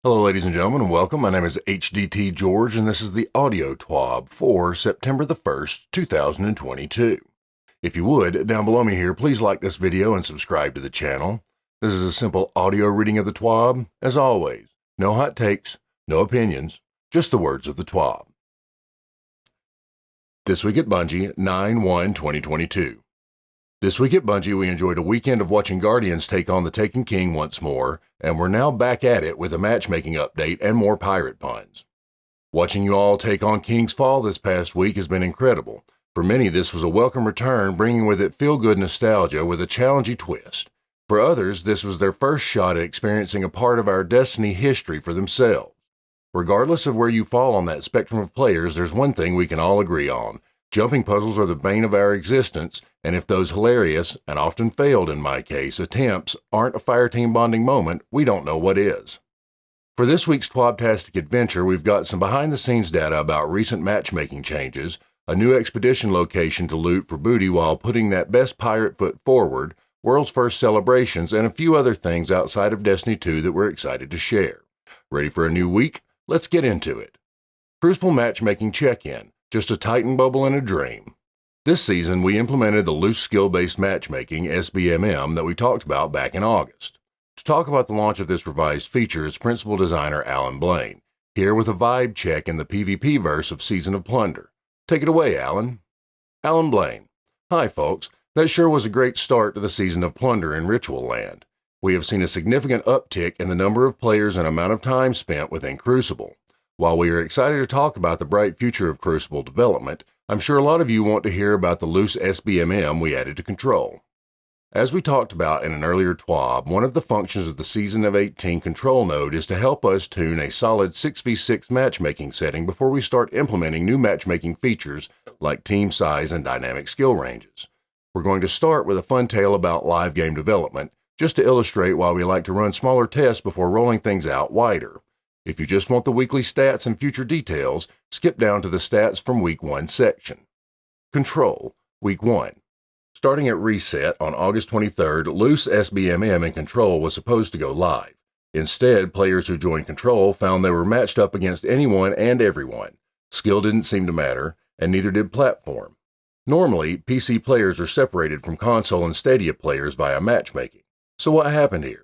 Hello, ladies and gentlemen, and welcome. My name is HDTGeorge, and this is the audio TWAB for September the 1st, 2022. If you would, down below me here, please like this video and subscribe to the channel. This is a simple audio reading of the TWAB. As always, no hot takes, no opinions, just the words of the TWAB. This week at Bungie, 9/1/2022. This week at Bungie, we enjoyed a weekend of watching Guardians take on the Taken King once more, and we're now back at it with a matchmaking update and more pirate puns. Watching you all take on King's Fall this past week has been incredible. For many, this was a welcome return, bringing with it feel-good nostalgia with a challenging twist. For others, this was their first shot at experiencing a part of our Destiny history for themselves. Regardless of where you fall on that spectrum of players, there's one thing we can all agree on. Jumping puzzles are the bane of our existence, and if those hilarious, and often failed in my case, attempts aren't a fireteam bonding moment, we don't know what is. For this week's TWAB-tastic adventure, we've got some behind-the-scenes data about recent matchmaking changes, a new expedition location to loot for booty while putting that best pirate foot forward, world's first celebrations, and a few other things outside of Destiny 2 that we're excited to share. Ready for a new week? Let's get into it. Crucible Matchmaking Check-In. Just a Titan bubble and a dream. This season, we implemented the loose skill-based matchmaking, SBMM, that we talked about back in August. To talk about the launch of this revised feature is principal designer Alan Blaine, here with a vibe check in the PvP verse of Season of Plunder. Take it away, Alan. Alan Blaine. Hi, folks. That sure was a great start to the Season of Plunder in Ritual Land. We have seen a significant uptick in the number of players and amount of time spent within Crucible. While we are excited to talk about the bright future of Crucible development, I'm sure a lot of you want to hear about the loose SBMM we added to Control. As we talked about in an earlier TWAB, one of the functions of the Season of 18 Control node is to help us tune a solid 6v6 matchmaking setting before we start implementing new matchmaking features like team size and dynamic skill ranges. We're going to start with a fun tale about live game development, just to illustrate why we like to run smaller tests before rolling things out wider. If you just want the weekly stats and future details, skip down to the Stats from Week 1 section. Control, Week 1. Starting at reset on August 23rd, loose SBMM in Control was supposed to go live. Instead, players who joined Control found they were matched up against anyone and everyone. Skill didn't seem to matter, and neither did platform. Normally, PC players are separated from console and Stadia players via matchmaking. So what happened here?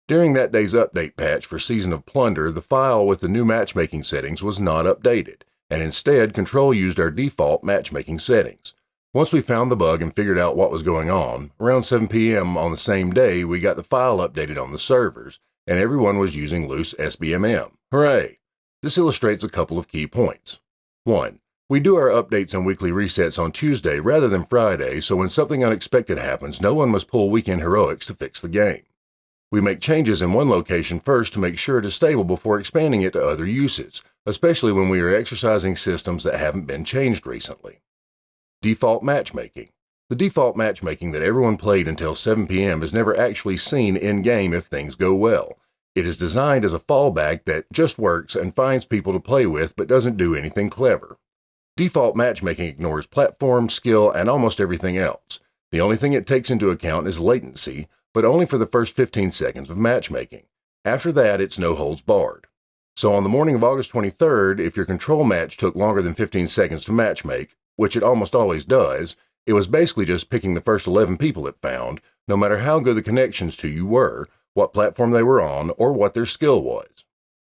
During that day's update patch for Season of Plunder, the file with the new matchmaking settings was not updated, and instead Control used our default matchmaking settings. Once we found the bug and figured out what was going on, around 7 p.m. on the same day we got the file updated on the servers, and everyone was using loose SBMM. Hooray! This illustrates a couple of key points. 1. We do our updates and weekly resets on Tuesday rather than Friday, so when something unexpected happens, no one must pull weekend heroics to fix the game. We make changes in one location first to make sure it is stable before expanding it to other uses, especially when we are exercising systems that haven't been changed recently. Default matchmaking. The default matchmaking that everyone played until 7 p.m. is never actually seen in-game if things go well. It is designed as a fallback that just works and finds people to play with but doesn't do anything clever. Default matchmaking ignores platform, skill, and almost everything else. The only thing it takes into account is latency, but only for the first 15 seconds of matchmaking. After that, it's no holds barred. So on the morning of August 23rd, if your Control match took longer than 15 seconds to matchmake, which it almost always does, it was basically just picking the first 11 people it found, no matter how good the connections to you were, what platform they were on, or what their skill was.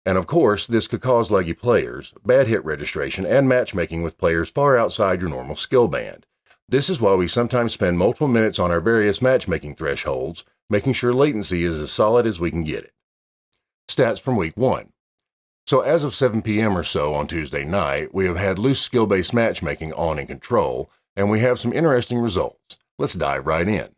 And of course, this could cause laggy players, bad hit registration, and matchmaking with players far outside your normal skill band. This is why we sometimes spend multiple minutes on our various matchmaking thresholds, making sure latency is as solid as we can get it. Stats from Week 1. So as of 7 p.m. or so on Tuesday night, we have had loose skill-based matchmaking on in Control, and we have some interesting results. Let's dive right in.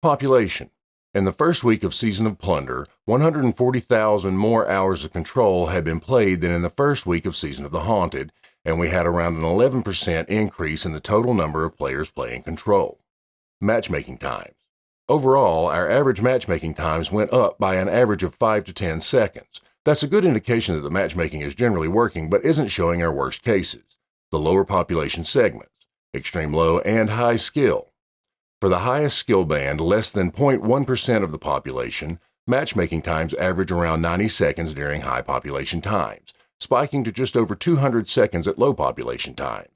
Population. In the first week of Season of Plunder, 140,000 more hours of Control had been played than in the first week of Season of the Haunted, and we had around an 11% increase in the total number of players playing Control. Matchmaking times. Overall, our average matchmaking times went up by an average of 5 to 10 seconds. That's a good indication that the matchmaking is generally working but isn't showing our worst cases, the lower population segments, extreme low and high skill. For the highest skill band, less than 0.1% of the population, Matchmaking times average around 90 seconds during high population times, spiking to just over 200 seconds at low population times.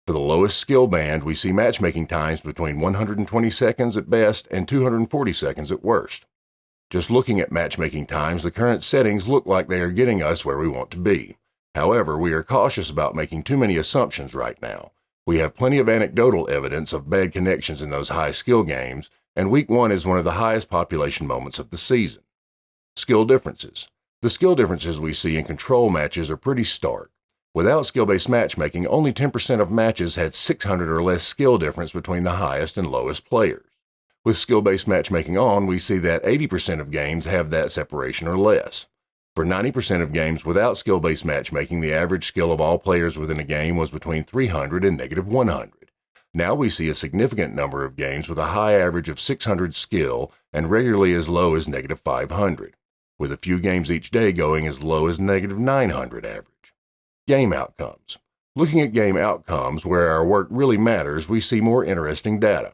For the lowest skill band, we see matchmaking times between 120 seconds at best and 240 seconds at worst. Just looking at matchmaking times, the current settings look like they are getting us where we want to be. However, we are cautious about making too many assumptions right now. We have plenty of anecdotal evidence of bad connections in those high skill games, and Week 1 is one of the highest population moments of the season. Skill differences. The skill differences we see in control matches are pretty stark. Without skill-based matchmaking, only 10% of matches had 600 or less skill difference between the highest and lowest players. With skill-based matchmaking on, we see that 80% of games have that separation or less. For 90% of games without skill-based matchmaking, the average skill of all players within a game was between 300 and -100. Now we see a significant number of games with a high average of 600 skill and regularly as low as -500, with a few games each day going as low as -900 average. Game outcomes. Looking at game outcomes, where our work really matters, we see more interesting data.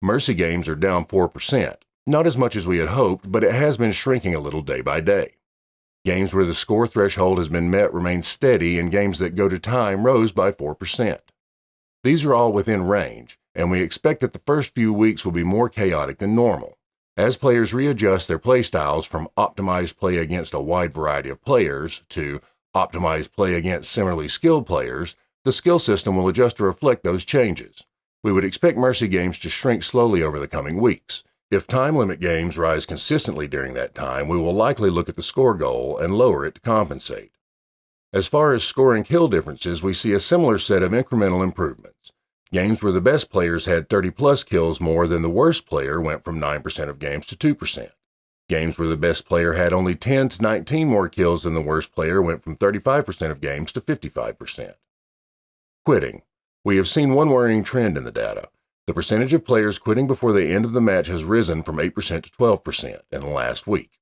Mercy games are down 4%, not as much as we had hoped, but it has been shrinking a little day by day. Games where the score threshold has been met remain steady, and games that go to time rose by 4%. These are all within range, and we expect that the first few weeks will be more chaotic than normal. As players readjust their playstyles from optimized play against a wide variety of players to optimized play against similarly skilled players, the skill system will adjust to reflect those changes. We would expect Mercy games to shrink slowly over the coming weeks. If time limit games rise consistently during that time, we will likely look at the score goal and lower it to compensate. As far as score and kill differences, we see a similar set of incremental improvements. Games where the best players had 30-plus kills more than the worst player went from 9% of games to 2%. Games where the best player had only 10 to 19 more kills than the worst player went from 35% of games to 55%. Quitting. We have seen one worrying trend in the data. The percentage of players quitting before the end of the match has risen from 8% to 12% in the last week.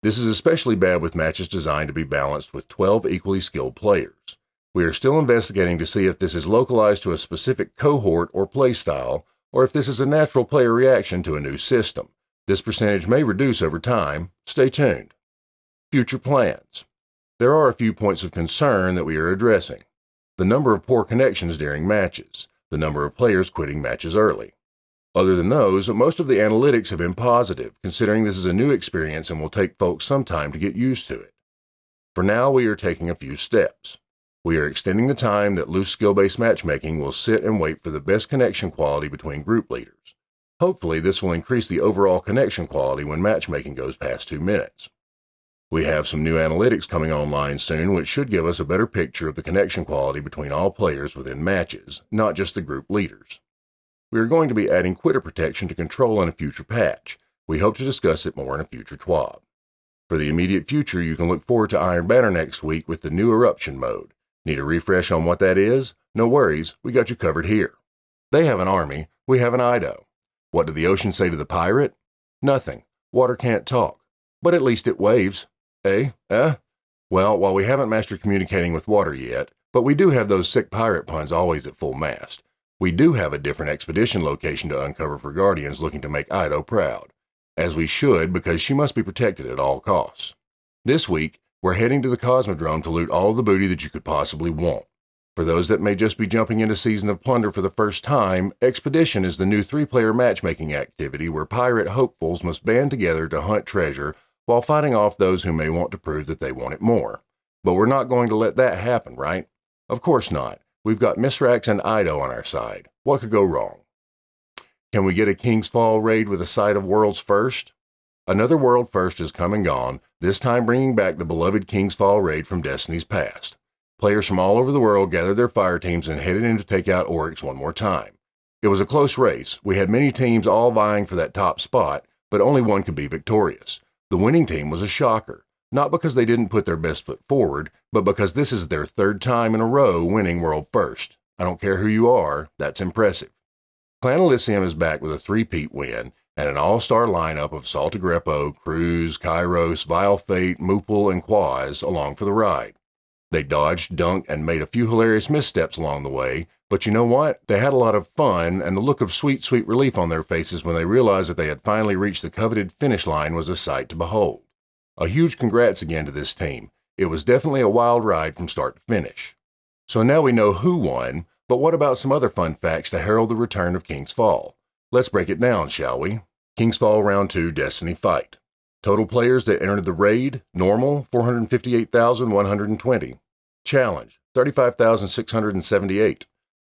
This is especially bad with matches designed to be balanced with 12 equally skilled players. We are still investigating to see if this is localized to a specific cohort or play style, or if this is a natural player reaction to a new system. This percentage may reduce over time. Stay tuned. Future plans. There are a few points of concern that we are addressing. The number of poor connections during matches, the number of players quitting matches early. Other than those, most of the analytics have been positive, considering this is a new experience and will take folks some time to get used to it. For now, we are taking a few steps. We are extending the time that loose skill-based matchmaking will sit and wait for the best connection quality between group leaders. Hopefully, this will increase the overall connection quality when matchmaking goes past 2 minutes. We have some new analytics coming online soon, which should give us a better picture of the connection quality between all players within matches, not just the group leaders. We are going to be adding quitter protection to control in a future patch. We hope to discuss it more in a future TWAB. For the immediate future, you can look forward to Iron Banner next week with the new eruption mode. Need a refresh on what that is? No worries, we got you covered here. They have an army, we have an Ido. What did the ocean say to the pirate? Nothing. Water can't talk. But at least it waves. Well, while we haven't mastered communicating with water yet, but we do have those sick pirate puns always at full mast. We do have a different expedition location to uncover for Guardians looking to make Ido proud. As we should, because she must be protected at all costs. This week, we're heading to the Cosmodrome to loot all the booty that you could possibly want. For those that may just be jumping into Season of Plunder for the first time, Expedition is the new 3-player matchmaking activity where pirate hopefuls must band together to hunt treasure while fighting off those who may want to prove that they want it more. But we're not going to let that happen, right? Of course not. We've got Misrax and Ido on our side. What could go wrong? Can we get a King's Fall raid with a side of World's First? Another World First has come and gone, this time bringing back the beloved King's Fall raid from Destiny's past. Players from all over the world gathered their fire teams and headed in to take out Oryx one more time. It was a close race. We had many teams all vying for that top spot, but only one could be victorious. The winning team was a shocker, not because they didn't put their best foot forward, but because this is their 3rd time in a row winning World First. I don't care who you are, that's impressive. Clan Elysium is back with a 3-peat win and an all-star lineup of Saltagreppo, Cruz, Kairos, Vile Fate, Moople, and Quaz along for the ride. They dodged, dunked, and made a few hilarious missteps along the way, but you know what? They had a lot of fun, and the look of sweet, sweet relief on their faces when they realized that they had finally reached the coveted finish line was a sight to behold. A huge congrats again to this team. It was definitely a wild ride from start to finish. So now we know who won, but what about some other fun facts to herald the return of King's Fall? Let's break it down, shall we? King's Fall Round 2 Destiny Fight. Total players that entered the raid, normal, 458,120. Challenge, 35,678.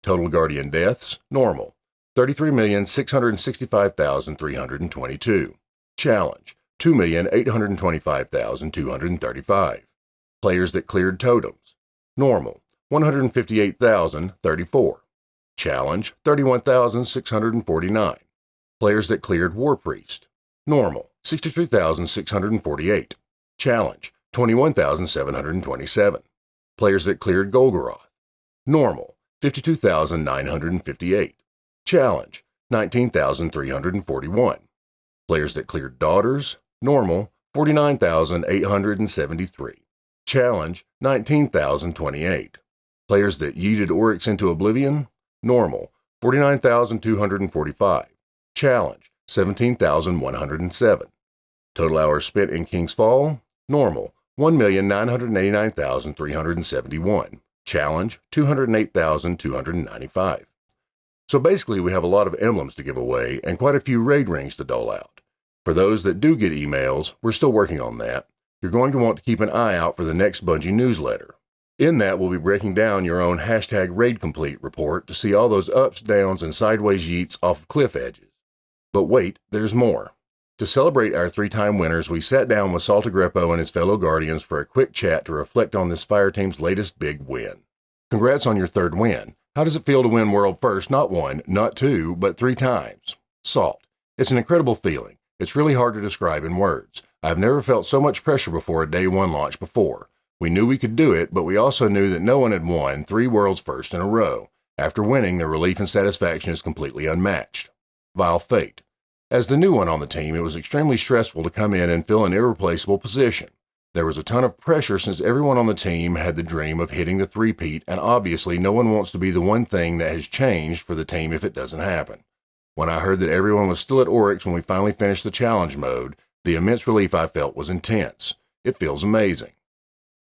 Total Guardian deaths, normal, 33,665,322. Challenge, 2,825,235. Players that cleared totems, normal, 158,034. Challenge, 31,649. Players that cleared War Priest, normal, 63,648. Challenge, 21,727. Players that cleared Golgoroth, normal, 52,958. Challenge, 19,341. Players that cleared Daughters, normal, 49,873. Challenge, 19,028. Players that yeeted Oryx into oblivion, normal, 49,245. Challenge, 17,107. Total hours spent in King's Fall, normal, 1,989,371. Challenge, 208,295. So basically we have a lot of emblems to give away and quite a few raid rings to dole out. For those that do get emails, we're still working on that. You're going to want to keep an eye out for the next Bungie newsletter. In that, we'll be breaking down your own #RaidComplete report to see all those ups, downs, and sideways yeets off of cliff edges. But wait, there's more. To celebrate our 3-time winners, we sat down with Salt Agrippo and his fellow Guardians for a quick chat to reflect on this fire team's latest big win. Congrats on your 3rd win. How does it feel to win World First not 1, not 2, but 3 times? Salt. It's an incredible feeling. It's really hard to describe in words. I've never felt so much pressure before a Day 1 launch before. We knew we could do it, but we also knew that no one had won 3 Worlds First in a row. After winning, the relief and satisfaction is completely unmatched. Vile fate. As the new one on the team, it was extremely stressful to come in and fill an irreplaceable position. There was a ton of pressure since everyone on the team had the dream of hitting the three-peat, and obviously no one wants to be the one thing that has changed for the team if it doesn't happen. When I heard that everyone was still at Oryx when we finally finished the challenge mode, the immense relief I felt was intense. It feels amazing.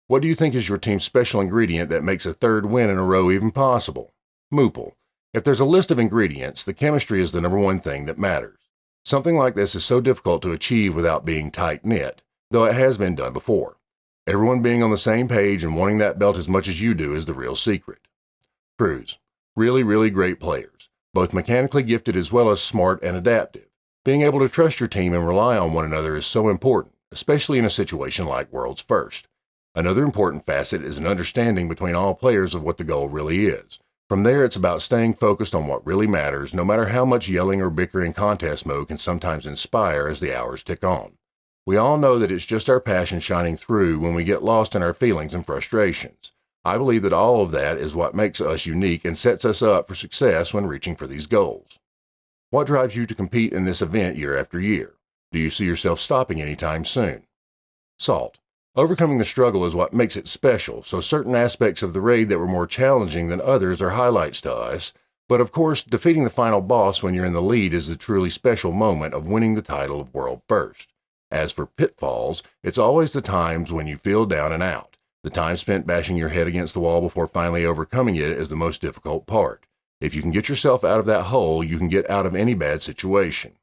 What do you think is your team's special ingredient that makes a 3rd win in a row even possible? Moople. If there's a list of ingredients, the chemistry is the number one thing that matters. Something like this is so difficult to achieve without being tight-knit, though it has been done before. Everyone being on the same page and wanting that belt as much as you do is the real secret. Crews. Really, really great players, both mechanically gifted as well as smart and adaptive. Being able to trust your team and rely on one another is so important, especially in a situation like World's First. Another important facet is an understanding between all players of what the goal really is. From there, it's about staying focused on what really matters, no matter how much yelling or bickering contest mode can sometimes inspire as the hours tick on. We all know that it's just our passion shining through when we get lost in our feelings and frustrations. I believe that all of that is what makes us unique and sets us up for success when reaching for these goals. What drives you to compete in this event year after year? Do you see yourself stopping anytime soon? Salt. Overcoming the struggle is what makes it special, so certain aspects of the raid that were more challenging than others are highlights to us, but of course, defeating the final boss when you're in the lead is the truly special moment of winning the title of World First. As for pitfalls, it's always the times when you feel down and out. The time spent bashing your head against the wall before finally overcoming it is the most difficult part. If you can get yourself out of that hole, you can get out of any bad situation.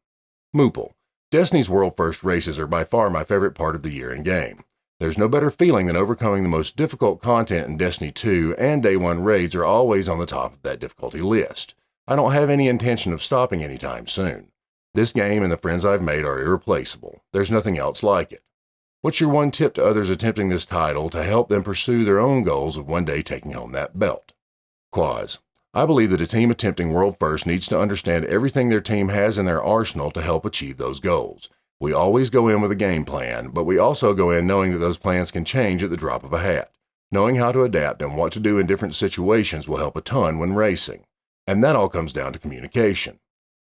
Moople. Destiny's World First races are by far my favorite part of the year in game. There's no better feeling than overcoming the most difficult content in Destiny 2, and Day 1 raids are always on the top of that difficulty list. I don't have any intention of stopping anytime soon. This game and the friends I've made are irreplaceable. There's nothing else like it. What's your one tip to others attempting this title to help them pursue their own goals of one day taking home that belt? Quaz. I believe that a team attempting World First needs to understand everything their team has in their arsenal to help achieve those goals. We always go in with a game plan, but we also go in knowing that those plans can change at the drop of a hat. Knowing how to adapt and what to do in different situations will help a ton when racing. And that all comes down to communication.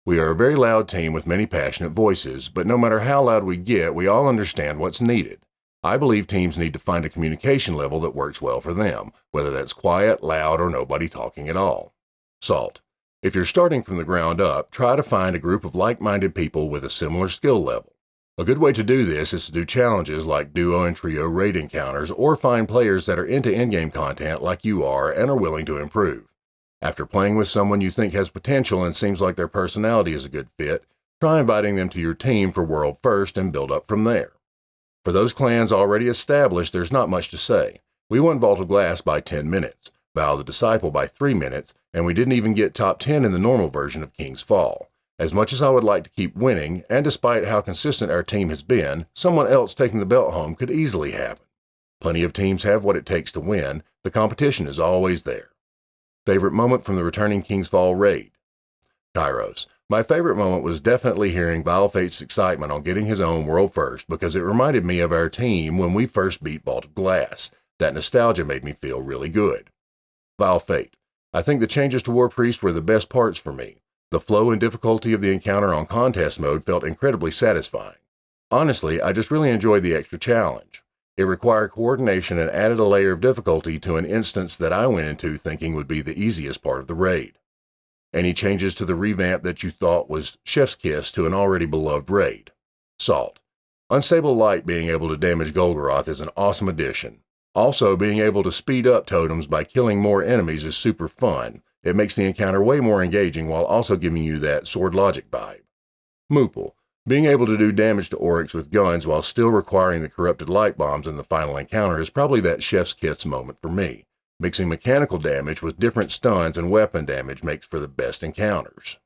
We are a very loud team with many passionate voices, but no matter how loud we get, we all understand what's needed. I believe teams need to find a communication level that works well for them, whether that's quiet, loud, or nobody talking at all. SALT. If you're starting from the ground up, try to find a group of like-minded people with a similar skill level. A good way to do this is to do challenges like duo and trio raid encounters, or find players that are into in-game content like you are and are willing to improve. After playing with someone you think has potential and seems like their personality is a good fit, try inviting them to your team for World First and build up from there. For those clans already established, there's not much to say. We won Vault of Glass by 10 minutes, Vow of the Disciple by 3 minutes, and we didn't even get top 10 in the normal version of King's Fall. As much as I would like to keep winning, and despite how consistent our team has been, someone else taking the belt home could easily happen. Plenty of teams have what it takes to win. The competition is always there. Favorite moment from the returning King's Fall raid? Kairos. My favorite moment was definitely hearing Vile Fate's excitement on getting his own World First, because it reminded me of our team when we first beat Vault of Glass. That nostalgia made me feel really good. Vile Fate. I think the changes to War Priest were the best parts for me. The flow and difficulty of the encounter on contest mode felt incredibly satisfying. Honestly, I just really enjoyed the extra challenge. It required coordination and added a layer of difficulty to an instance that I went into thinking would be the easiest part of the raid. Any changes to the revamp that you thought was chef's kiss to an already beloved raid? SALT. Unstable Light being able to damage Golgoroth is an awesome addition. Also, being able to speed up totems by killing more enemies is super fun. It makes the encounter way more engaging while also giving you that sword logic vibe. Moople. Being able to do damage to Oryx with guns while still requiring the corrupted light bombs in the final encounter is probably that chef's kiss moment for me. Mixing mechanical damage with different stuns and weapon damage makes for the best encounters.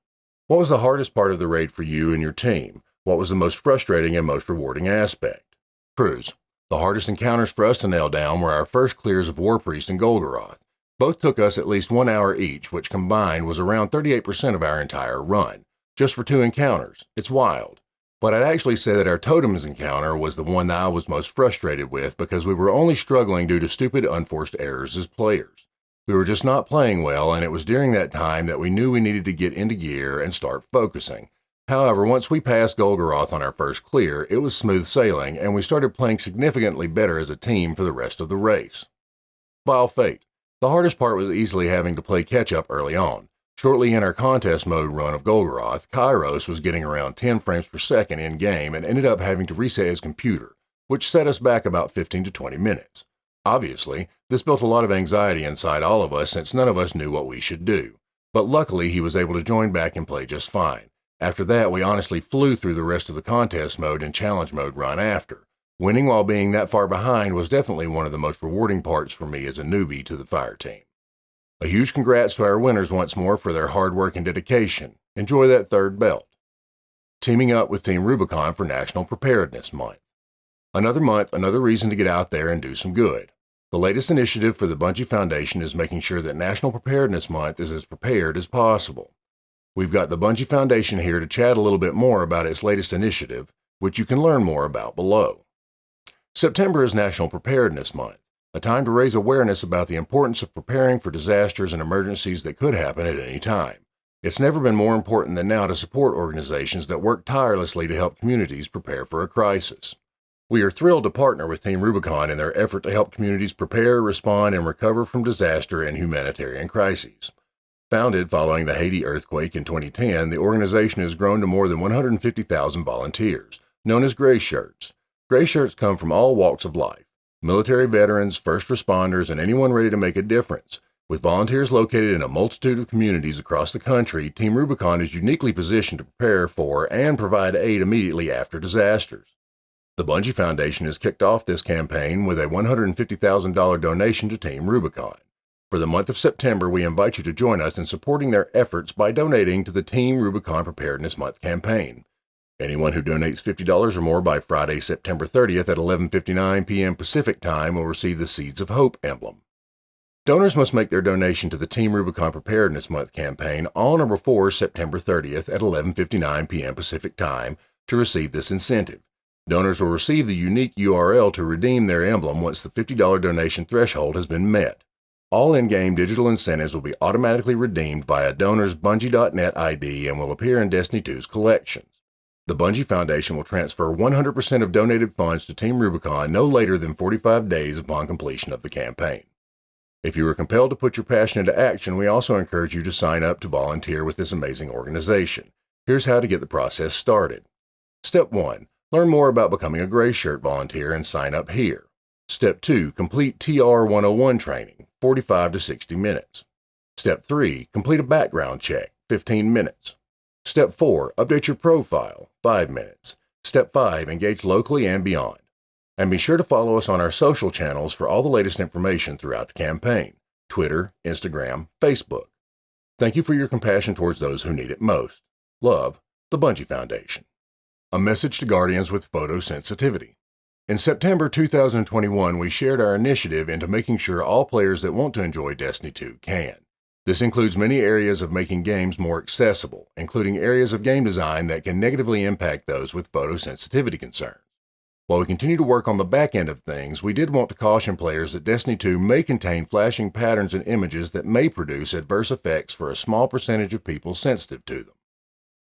What was the hardest part of the raid for you and your team? What was the most frustrating and most rewarding aspect? Cruz. The hardest encounters for us to nail down were our first clears of War Priest and Golgoroth. Both took us at least 1 hour each, which combined was around 38% of our entire run. Just for 2 encounters. It's wild. But I'd actually say that our Totems encounter was the one that I was most frustrated with, because we were only struggling due to stupid unforced errors as players. We were just not playing well, and it was during that time that we knew we needed to get into gear and start focusing. However, once we passed Golgoroth on our first clear, it was smooth sailing, and we started playing significantly better as a team for the rest of the race. Vile Fate. The hardest part was easily having to play catch-up early on. Shortly in our contest mode run of Golgoroth, Kairos was getting around 10 frames per second in-game and ended up having to reset his computer, which set us back about 15 to 20 minutes. Obviously, this built a lot of anxiety inside all of us since none of us knew what we should do. But luckily, he was able to join back and play just fine. After that, we honestly flew through the rest of the contest mode and challenge mode run after. Winning while being that far behind was definitely one of the most rewarding parts for me as a newbie to the fire team. A huge congrats to our winners once more for their hard work and dedication. Enjoy that 3rd belt. Teaming up with Team Rubicon for National Preparedness Month. Another month, another reason to get out there and do some good. The latest initiative for the Bungie Foundation is making sure that National Preparedness Month is as prepared as possible. We've got the Bungie Foundation here to chat a little bit more about its latest initiative, which you can learn more about below. September is National Preparedness Month, a time to raise awareness about the importance of preparing for disasters and emergencies that could happen at any time. It's never been more important than now to support organizations that work tirelessly to help communities prepare for a crisis. We are thrilled to partner with Team Rubicon in their effort to help communities prepare, respond, and recover from disaster and humanitarian crises. Founded following the Haiti earthquake in 2010, the organization has grown to more than 150,000 volunteers, known as Gray Shirts. Gray Shirts come from all walks of life. Military veterans, first responders, and anyone ready to make a difference. With volunteers located in a multitude of communities across the country, Team Rubicon is uniquely positioned to prepare for and provide aid immediately after disasters. The Bungie Foundation has kicked off this campaign with a $150,000 donation to Team Rubicon. For the month of September, we invite you to join us in supporting their efforts by donating to the Team Rubicon Preparedness Month campaign. Anyone who donates $50 or more by Friday, September 30th at 11:59 p.m. Pacific Time will receive the Seeds of Hope emblem. Donors must make their donation to the Team Rubicon Preparedness Month campaign on or before September 30th at 11:59 p.m. Pacific Time to receive this incentive. Donors will receive the unique URL to redeem their emblem once the $50 donation threshold has been met. All in-game digital incentives will be automatically redeemed via Donor's Bungie.net ID and will appear in Destiny 2's collections. The Bungie Foundation will transfer 100% of donated funds to Team Rubicon no later than 45 days upon completion of the campaign. If you are compelled to put your passion into action, we also encourage you to sign up to volunteer with this amazing organization. Here's how to get the process started. Step 1. Learn more about becoming a Gray Shirt volunteer and sign up here. Step 2. Complete TR 101 training, 45 to 60 minutes. Step 3. Complete a background check, 15 minutes. Step 4. Update your profile, 5 minutes. Step 5. Engage locally and beyond. And be sure to follow us on our social channels for all the latest information throughout the campaign: Twitter, Instagram, Facebook. Thank you for your compassion towards those who need it most. Love, the Bungie Foundation. A message to Guardians with photosensitivity. In September 2021, we shared our initiative into making sure all players that want to enjoy Destiny 2 can. This includes many areas of making games more accessible, including areas of game design that can negatively impact those with photosensitivity concerns. While we continue to work on the back end of things, we did want to caution players that Destiny 2 may contain flashing patterns and images that may produce adverse effects for a small percentage of people sensitive to them.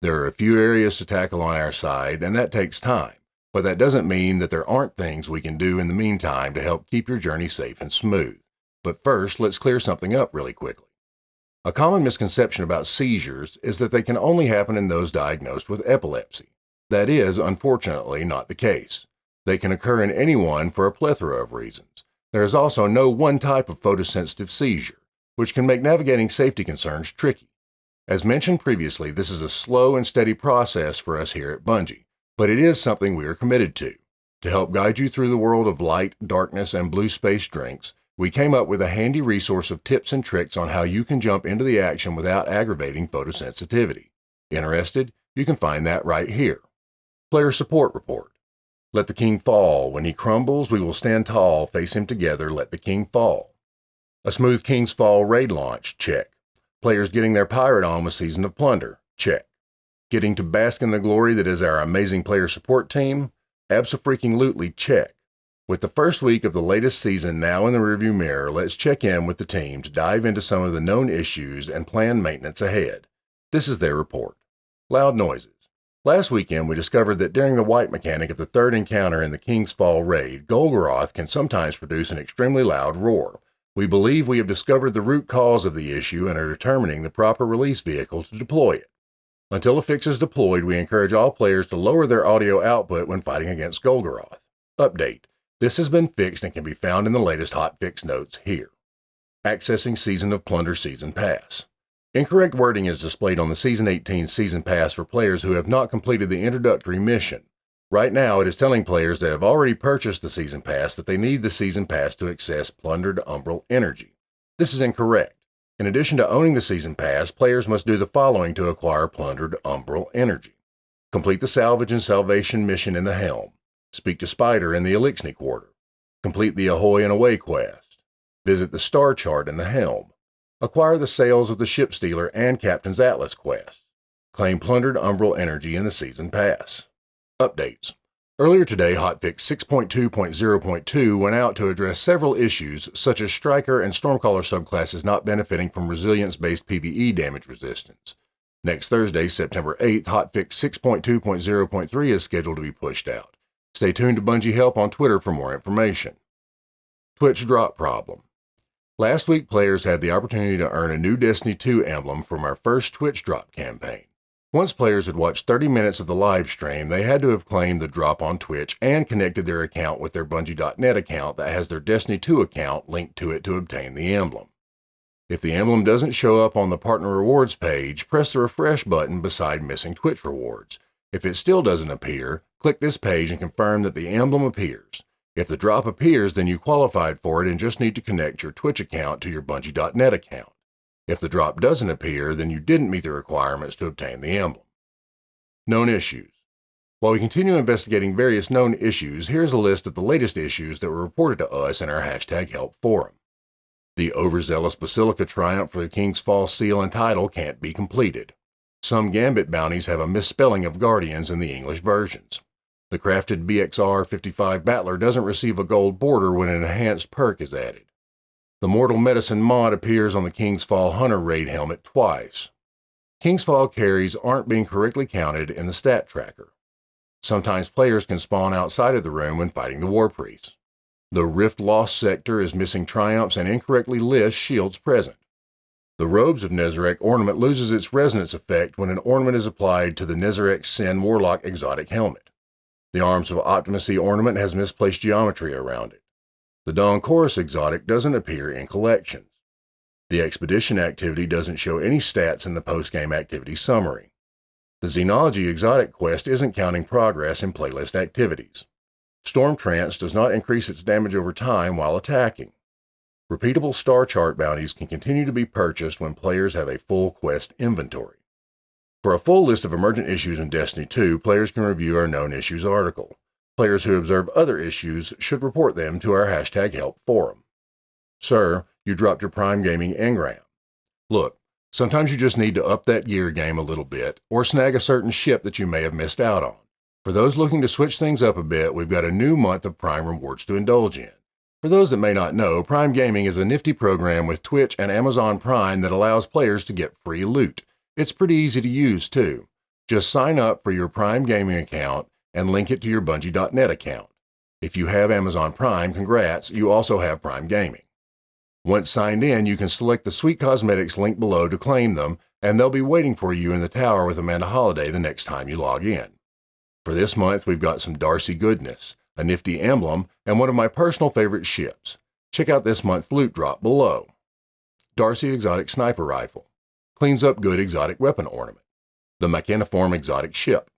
There are a few areas to tackle on our side, and that takes time, but that doesn't mean that there aren't things we can do in the meantime to help keep your journey safe and smooth. But first, let's clear something up really quickly. A common misconception about seizures is that they can only happen in those diagnosed with epilepsy. That is, unfortunately, not the case. They can occur in anyone for a plethora of reasons. There is also no one type of photosensitive seizure, which can make navigating safety concerns tricky. As mentioned previously, this is a slow and steady process for us here at Bungie, but it is something we are committed to. To help guide you through the world of light, darkness, and blue space drinks, we came up with a handy resource of tips and tricks on how you can jump into the action without aggravating photosensitivity. Interested? You can find that right here. Player Support Report. Let the king fall. When he crumbles, we will stand tall. Face him together. Let the king fall. A smooth King's Fall raid launch. Check. Players getting their pirate on with Season of Plunder. Check. Getting to bask in the glory that is our amazing player support team. Abso-freaking-lutely check. With the first week of the latest season now in the rearview mirror, let's check in with the team to dive into some of the known issues and plan maintenance ahead. This is their report. Loud noises. Last weekend, we discovered that during the wipe mechanic of the third encounter in the King's Fall raid, Golgoroth can sometimes produce an extremely loud roar. We believe we have discovered the root cause of the issue and are determining the proper release vehicle to deploy it. Until a fix is deployed, we encourage all players to lower their audio output when fighting against Golgoroth. Update. This has been fixed and can be found in the latest hotfix notes here. Accessing Season of Plunder Season Pass. Incorrect wording is displayed on the Season 18 Season Pass for players who have not completed the introductory mission. Right now, it is telling players that have already purchased the Season Pass that they need the Season Pass to access Plundered Umbral Energy. This is incorrect. In addition to owning the Season Pass, players must do the following to acquire Plundered Umbral Energy. Complete the Salvage and Salvation mission in the Helm. Speak to Spider in the Elixni Quarter. Complete the Ahoy and Away quest. Visit the Star Chart in the Helm. Acquire the Sales of the Ship Stealer and Captain's Atlas quests. Claim Plundered Umbral Energy in the Season Pass. Updates. Earlier today, Hotfix 6.2.0.2 went out to address several issues such as Striker and Stormcaller subclasses not benefiting from resilience-based PvE damage resistance. Next Thursday, September 8th, Hotfix 6.2.0.3 is scheduled to be pushed out. Stay tuned to Bungie Help on Twitter for more information. Twitch drop problem. Last week, players had the opportunity to earn a new Destiny 2 emblem from our first Twitch drop campaign. Once players had watched 30 minutes of the live stream, they had to have claimed the drop on Twitch and connected their account with their Bungie.net account that has their Destiny 2 account linked to it to obtain the emblem. If the emblem doesn't show up on the Partner Rewards page, press the refresh button beside missing Twitch rewards. If it still doesn't appear, click this page and confirm that the emblem appears. If the drop appears, then you qualified for it and just need to connect your Twitch account to your Bungie.net account. If the drop doesn't appear, then you didn't meet the requirements to obtain the emblem. Known issues. While we continue investigating various known issues, here's a list of the latest issues that were reported to us in our #help forum. The overzealous Basilica Triumph for the King's Fall seal and title can't be completed. Some Gambit bounties have a misspelling of Guardians in the English versions. The crafted BXR 55 Battler doesn't receive a gold border when an enhanced perk is added. The Mortal Medicine mod appears on the King's Fall Hunter raid helmet twice. King's Fall carries aren't being correctly counted in the stat tracker. Sometimes players can spawn outside of the room when fighting the war priests. The Rift Lost sector is missing triumphs and incorrectly lists shields present. The Robes of Nezarec ornament loses its resonance effect when an ornament is applied to the Nezarec Sin Warlock exotic helmet. The Arms of Optimacy ornament has misplaced geometry around it. The Dawn Chorus exotic doesn't appear in collections. The Expedition activity doesn't show any stats in the post-game activity summary. The Xenology exotic quest isn't counting progress in playlist activities. Storm Trance does not increase its damage over time while attacking. Repeatable star chart bounties can continue to be purchased when players have a full quest inventory. For a full list of emergent issues in Destiny 2, players can review our Known Issues article. Players who observe other issues should report them to our #help forum. Sir, you dropped your Prime Gaming engram. Look, sometimes you just need to up that gear game a little bit, or snag a certain ship that you may have missed out on. For those looking to switch things up a bit, we've got a new month of Prime rewards to indulge in. For those that may not know, Prime Gaming is a nifty program with Twitch and Amazon Prime that allows players to get free loot. It's pretty easy to use, too. Just sign up for your Prime Gaming account and link it to your Bungie.net account. If you have Amazon Prime, congrats, you also have Prime Gaming. Once signed in, you can select the Sweet Cosmetics link below to claim them, and they'll be waiting for you in the tower with Amanda Holiday the next time you log in. For this month, we've got some Darcy goodness, a nifty emblem, and one of my personal favorite ships. Check out this month's loot drop below. Darcy Exotic Sniper Rifle. Cleans up good exotic weapon ornament. The Mechaniform Exotic Ship.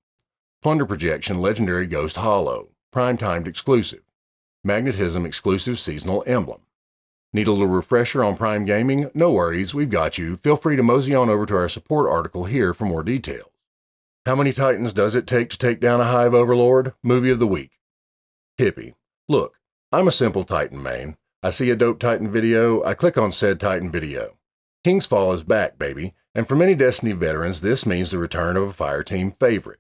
Plunder Projection Legendary Ghost Hollow. Prime-timed exclusive. Magnetism exclusive seasonal emblem. Need a little refresher on Prime Gaming? No worries, we've got you. Feel free to mosey on over to our support article here for more details. How many Titans does it take to take down a Hive Overlord? Movie of the Week. Hippie. Look, I'm a simple Titan main. I see a dope Titan video, I click on said Titan video. King's Fall is back, baby, and for many Destiny veterans, this means the return of a Fireteam favorite.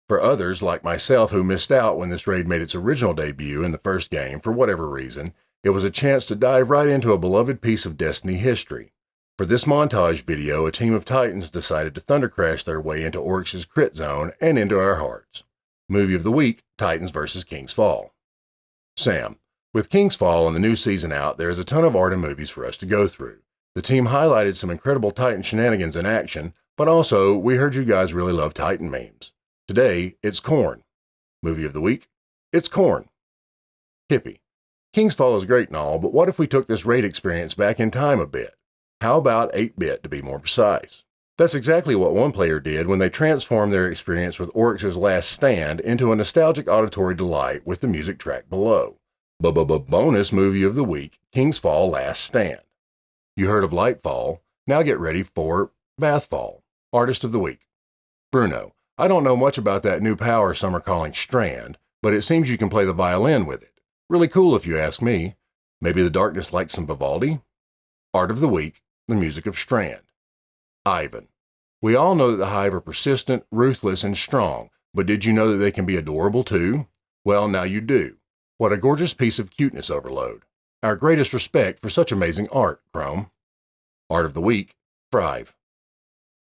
For others, like myself who missed out when this raid made its original debut in the first game for whatever reason, it was a chance to dive right into a beloved piece of Destiny history. For this montage video, a team of Titans decided to thunder crash their way into Oryx's crit zone and into our hearts. Movie of the Week, Titans vs. King's Fall. Sam, with King's Fall and the new season out, there is a ton of art and movies for us to go through. The team highlighted some incredible Titan shenanigans in action, but also, we heard you guys really love Titan memes. Today, it's Corn. Movie of the Week, it's Corn. Hippie. King's Fall is great and all, but what if we took this raid experience back in time a bit? How about 8-bit to be more precise? That's exactly what one player did when they transformed their experience with Oryx's Last Stand into a nostalgic auditory delight with the music track below. Bonus Movie of the Week, King's Fall Last Stand. You heard of Lightfall, now get ready for Bathfall, Artist of the Week. Bruno, I don't know much about that new power some are calling Strand, but it seems you can play the violin with it. Really cool if you ask me. Maybe the darkness likes some Vivaldi? Art of the Week, the music of Strand. Ivan. We all know that the Hive are persistent, ruthless, and strong, but did you know that they can be adorable too? Well, now you do. What a gorgeous piece of cuteness overload. Our greatest respect for such amazing art, Chrome. Art of the Week, Thrive.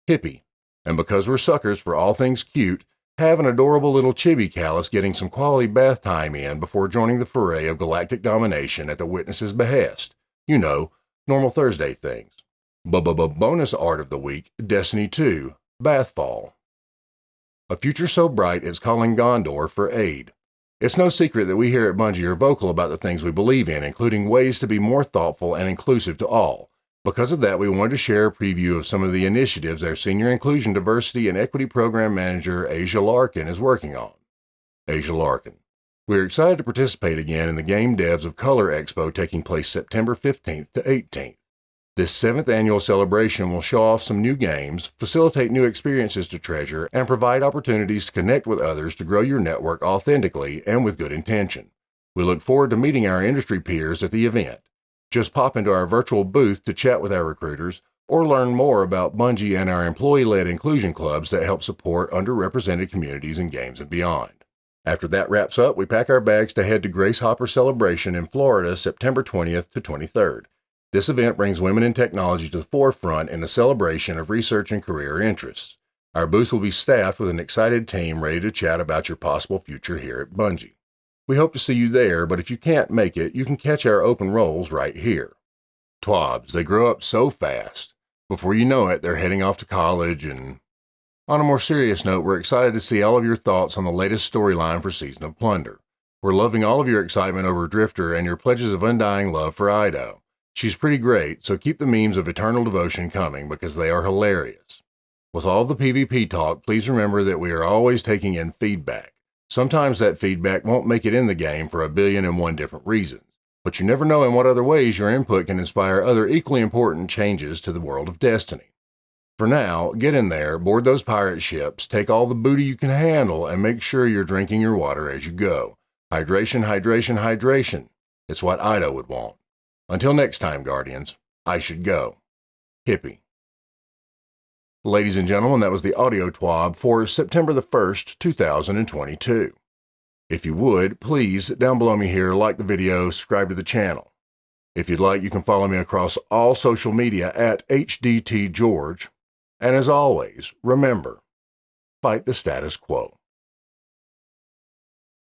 Hippie. And because we're suckers for all things cute, have an adorable little chibi callus getting some quality bath time in before joining the foray of galactic domination at the Witness's behest. You know, normal Thursday things. Bonus Art of the Week, Destiny 2, Bathfall. A future so bright it's calling Gondor for aid. It's no secret that we here at Bungie are vocal about the things we believe in, including ways to be more thoughtful and inclusive to all. Because of that, we wanted to share a preview of some of the initiatives our Senior Inclusion, Diversity, and Equity Program Manager, Asia Larkin, is working on. Asia Larkin. We are excited to participate again in the Game Devs of Color Expo taking place September 15th to 18th. This 7th annual celebration will show off some new games, facilitate new experiences to treasure, and provide opportunities to connect with others to grow your network authentically and with good intention. We look forward to meeting our industry peers at the event. Just pop into our virtual booth to chat with our recruiters, or learn more about Bungie and our employee-led inclusion clubs that help support underrepresented communities in games and beyond. After that wraps up, we pack our bags to head to Grace Hopper Celebration in Florida September 20th to 23rd. This event brings women in technology to the forefront in the celebration of research and career interests. Our booth will be staffed with an excited team ready to chat about your possible future here at Bungie. We hope to see you there, but if you can't make it, you can catch our open roles right here. TWABs, they grow up so fast. Before you know it, they're heading off to college and... On a more serious note, we're excited to see all of your thoughts on the latest storyline for Season of Plunder. We're loving all of your excitement over Drifter and your pledges of undying love for Ido. She's pretty great, so keep the memes of eternal devotion coming because they are hilarious. With all the PvP talk, please remember that we are always taking in feedback. Sometimes that feedback won't make it in the game for 1,000,000,001 different reasons, but you never know in what other ways your input can inspire other equally important changes to the world of Destiny. For now, get in there, board those pirate ships, take all the booty you can handle, and make sure you're drinking your water as you go. Hydration, hydration, hydration. It's what Ido would want. Until next time, Guardians, I should go. Hippie. Ladies and gentlemen, that was the audio TWAB for September the 1st, 2022. If you would, please, down below me here, like the video, subscribe to the channel. If you'd like, you can follow me across all social media at HDTGeorge. And as always, remember, fight the status quo.